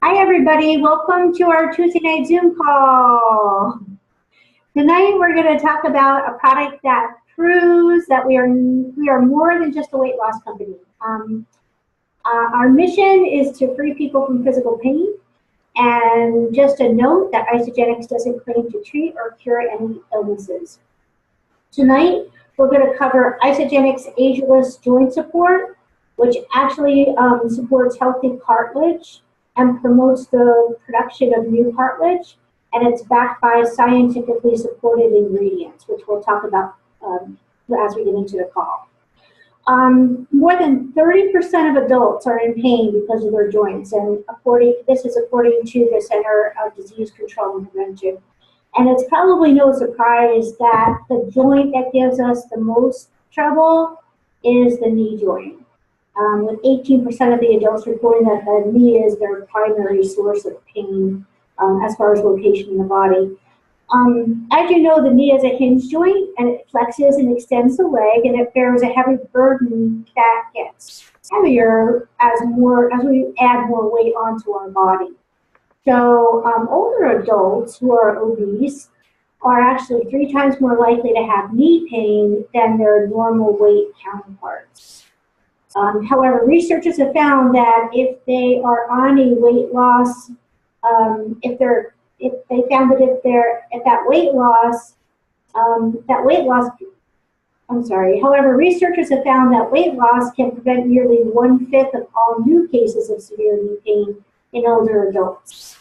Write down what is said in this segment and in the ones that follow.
Hi everybody, welcome to our Tuesday night Zoom call. Tonight we're going to talk about a product that proves that we are more than just a weight loss company. Our mission is to free people from physical pain, and just a note that Isagenix doesn't claim to treat or cure any illnesses. Tonight we're going to cover Isagenix ageless joint support, which actually supports healthy cartilage and promotes the production of new cartilage, and it's backed by scientifically supported ingredients, which we'll talk about as we get into the call. More than 30% of adults are in pain because of their joints, and this is according to the Center of Disease Control and Prevention. And it's probably no surprise that the joint that gives us the most trouble is the knee joint. With 18% of the adults reporting that the knee is their primary source of pain as far as location in the body. As you know, the knee is a hinge joint, and it flexes and extends the leg, and it bears a heavy burden that gets heavier as we add more weight onto our body. So older adults who are obese are actually 3 times more likely to have knee pain than their normal weight counterparts. However, researchers have found that if they are on a weight loss, However, researchers have found that weight loss can prevent nearly 1/5 of all new cases of severe knee pain in older adults.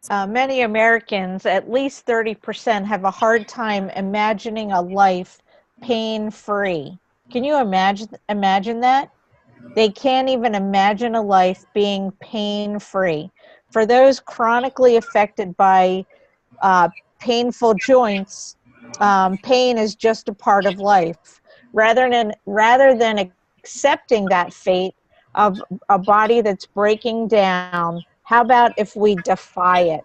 Many Americans, at least 30%, have a hard time imagining a life pain-free. Can you imagine that? They can't even imagine a life being pain-free. For those chronically affected by painful joints, pain is just a part of life. Rather than accepting that fate of a body that's breaking down, how about if we defy it?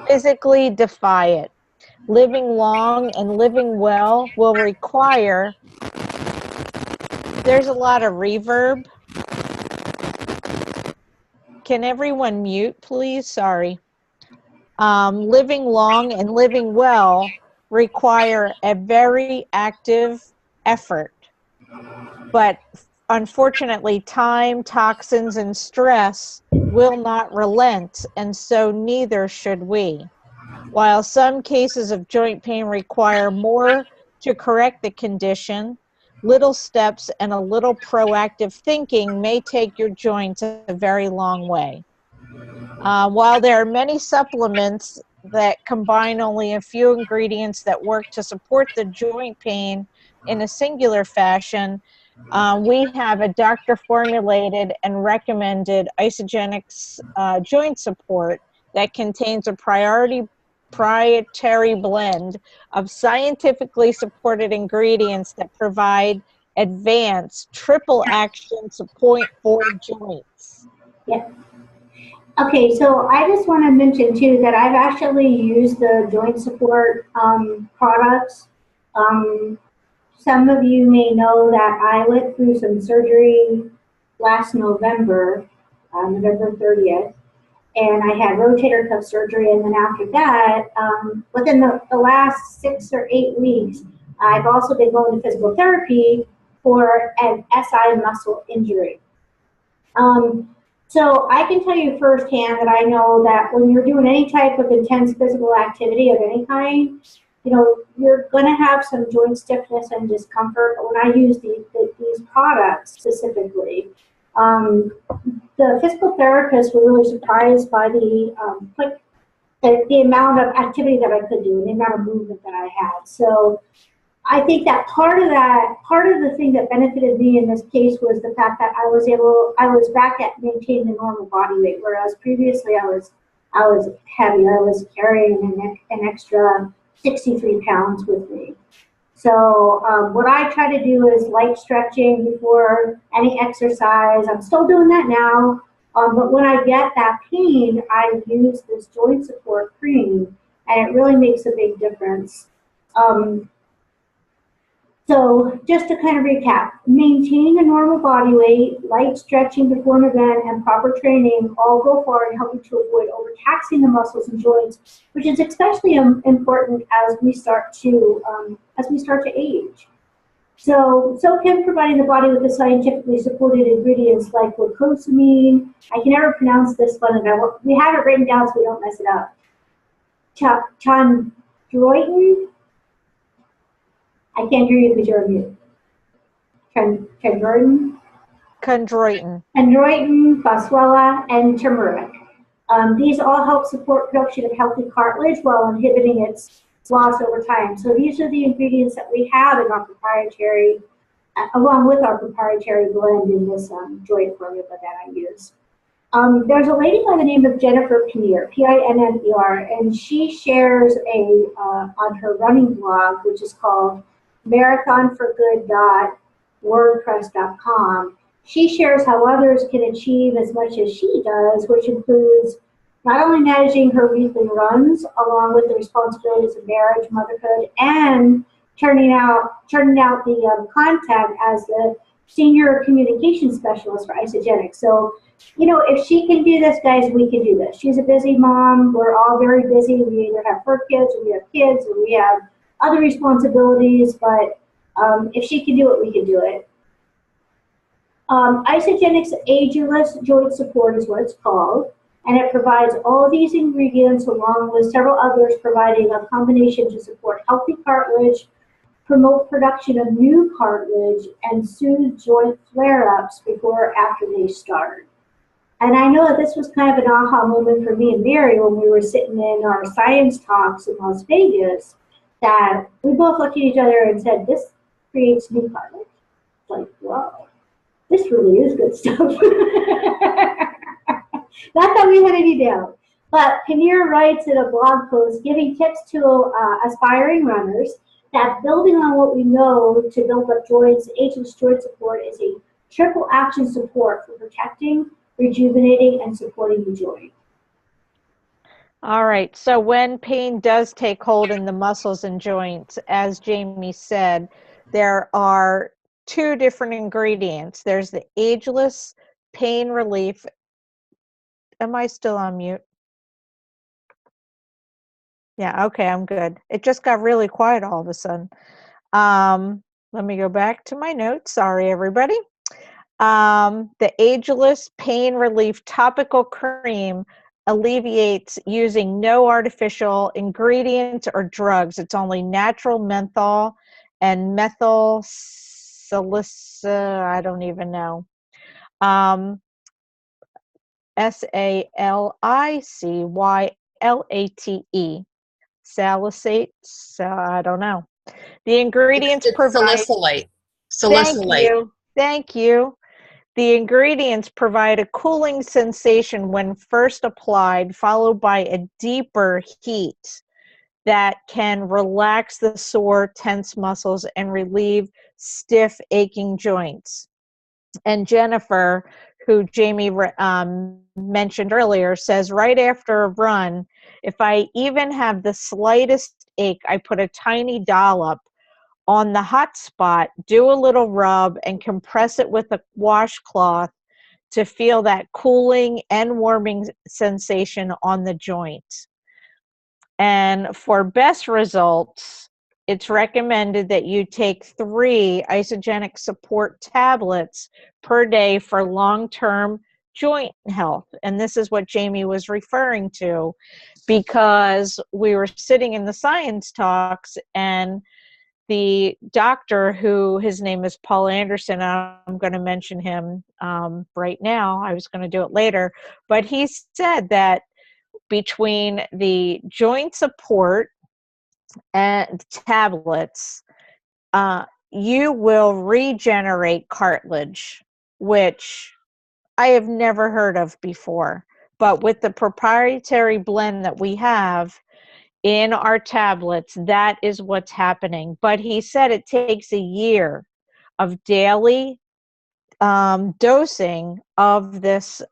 Physically defy it. Living long and living well will require... There's a lot of reverb. Can everyone mute, please? Sorry. Living long and living well require a very active effort. But unfortunately, time, toxins, and stress will not relent, and so neither should we. While some cases of joint pain require more to correct the condition, little steps and a little proactive thinking may take your joints a very long way. While there are many supplements that combine only a few ingredients that work to support the joint pain in a singular fashion, we have a doctor-formulated and recommended Isagenix joint support that contains a proprietary blend of scientifically supported ingredients that provide advanced triple action support for joints. Yeah. Okay, so I just want to mention too that I've actually used the joint support products. Some of you may know that I went through some surgery last November, November 30th, and I had rotator cuff surgery, and then after that, within the last 6 or 8 weeks, I've also been going to physical therapy for an SI muscle injury. So I can tell you firsthand that I know that when you're doing any type of intense physical activity of any kind, you know, you're going to have some joint stiffness and discomfort. But when I use these products specifically, the physical therapists were really surprised by the amount of activity that I could do and the amount of movement that I had. So I think that part of the thing that benefited me in this case was the fact that I was back at maintaining the normal body weight, whereas previously I was heavy. I was carrying an extra 63 pounds with me. So what I try to do is light stretching before any exercise. I'm still doing that now, but when I get that pain, I use this joint support cream, and it really makes a big difference. So just to kind of recap, maintaining a normal body weight, light stretching before an event, and proper training all go far in helping to avoid overtaxing the muscles and joints, which is especially important as we start to age. So can providing the body with the scientifically supported ingredients like glucosamine. I can never pronounce this one, and we have it written down so we don't mess it up. Chondroitin. I can't hear you because you're on mute. Chondroitin. Chondroitin, boswellia, and turmeric. These all help support production of healthy cartilage while inhibiting its loss over time. So these are the ingredients that we have in our proprietary, along with our proprietary blend in this joint formula that I use. There's a lady by the name of Jennifer Pinner, Pinner, and she shares on her running blog, which is called marathonforgood.wordpress.com. She shares how others can achieve as much as she does, which includes not only managing her weekly runs, along with the responsibilities of marriage, motherhood, and turning out the content as the senior communication specialist for Isagenix. So, you know, if she can do this, guys, we can do this. She's a busy mom. We're all very busy. We either have her kids, or we have kids, or we have other responsibilities. But if she can do it, we can do it. Isagenix Ageless Joint Support is what it's called, and it provides all these ingredients along with several others, providing a combination to support healthy cartilage, promote production of new cartilage, and soothe joint flare-ups before or after they start. And I know that this was kind of an aha moment for me and Mary when we were sitting in our science talks in Las Vegas, that we both looked at each other and said, this creates new cartilage. It's like, wow, this really is good stuff. Not that we had any doubt. But Pinner writes in a blog post giving tips to aspiring runners that building on what we know to build up joints, ageless joint support is a triple action support for protecting, rejuvenating, and supporting the joint. All right, so when pain does take hold in the muscles and joints, as Jamie said, there are two different ingredients. There's the ageless pain relief. Am I still on mute? Yeah, okay, I'm good. It just got really quiet all of a sudden. Let me go back to my notes. Sorry, everybody. The ageless pain relief topical cream alleviates using no artificial ingredients or drugs. It's only natural menthol and methyl salicylates. I don't even know. SALICYLATE. Salicylates. I don't know. The ingredients It's provide. salicylate. Thank Salicylate. you. Thank you. The ingredients provide a cooling sensation when first applied, followed by a deeper heat that can relax the sore, tense muscles and relieve stiff, aching joints. And Jennifer, who Jamie mentioned earlier, says right after a run, if I even have the slightest ache, I put a tiny dollop on the hot spot, do a little rub, and compress it with a washcloth to feel that cooling and warming sensation on the joint. And for best results, it's recommended that you take 3 Isagenix support tablets per day for long-term joint health. And this is what Jamie was referring to, because we were sitting in the science talks and the doctor, who his name is Paul Anderson, I'm going to mention him right now. I was going to do it later, but he said that between the joint support and tablets, you will regenerate cartilage, which I have never heard of before. But with the proprietary blend that we have in our tablets, that is what's happening. But he said it takes a year of daily dosing of this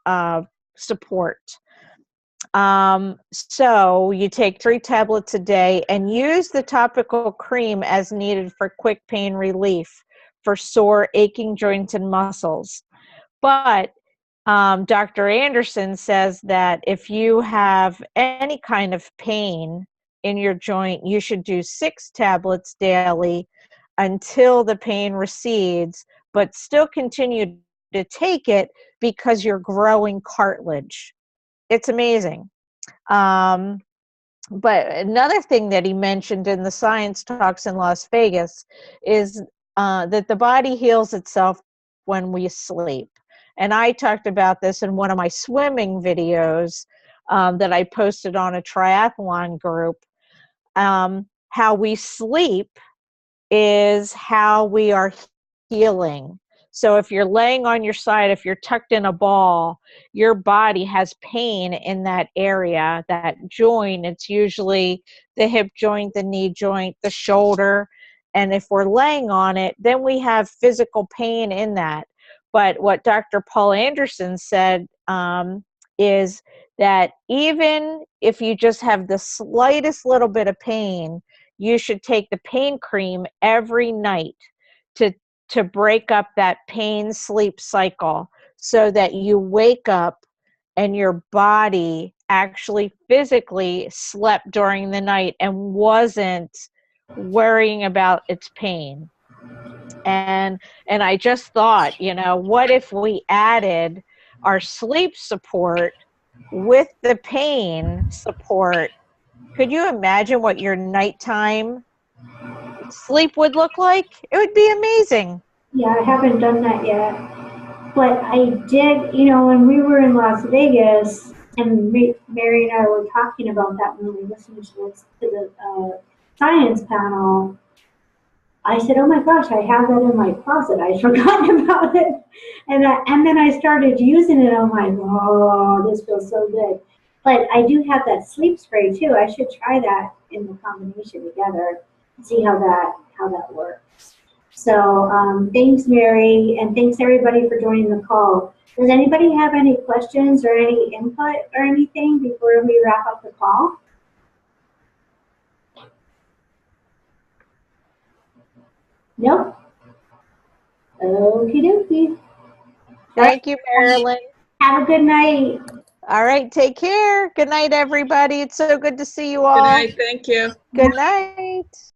support. So you take 3 tablets a day and use the topical cream as needed for quick pain relief for sore, aching joints and muscles. But Dr. Anderson says that if you have any kind of pain in your joint, you should do 6 tablets daily until the pain recedes, but still continue to take it because you're growing cartilage. It's amazing. But another thing that he mentioned in the science talks in Las Vegas is that the body heals itself when we sleep. And I talked about this in one of my swimming videos that I posted on a triathlon group. How we sleep is how we are healing. So if you're laying on your side, if you're tucked in a ball, your body has pain in that area, that joint. It's usually the hip joint, the knee joint, the shoulder. And if we're laying on it, then we have physical pain in that. But what Dr. Paul Anderson said is that even if you just have the slightest little bit of pain, you should take the pain cream every night to break up that pain sleep cycle so that you wake up and your body actually physically slept during the night and wasn't worrying about its pain. And I just thought, you know, what if we added our sleep support with the pain support? Could you imagine what your nighttime sleep would look like? It would be amazing. Yeah, I haven't done that yet. But I did, you know, when we were in Las Vegas, and Mary and I were talking about that when we listened to the science panel, I said, "Oh my gosh, I have that in my closet. I forgot about it." And then I started using it. I'm like, "Oh, this feels so good." But I do have that sleep spray too. I should try that in the combination together and see how that works. So thanks, Mary, and thanks everybody for joining the call. Does anybody have any questions or any input or anything before we wrap up the call? Nope. Okie dokie. Thank you, Marilyn. Have a good night. All right, take care. Good night, everybody. It's so good to see you all. Good night. Thank you. Good night.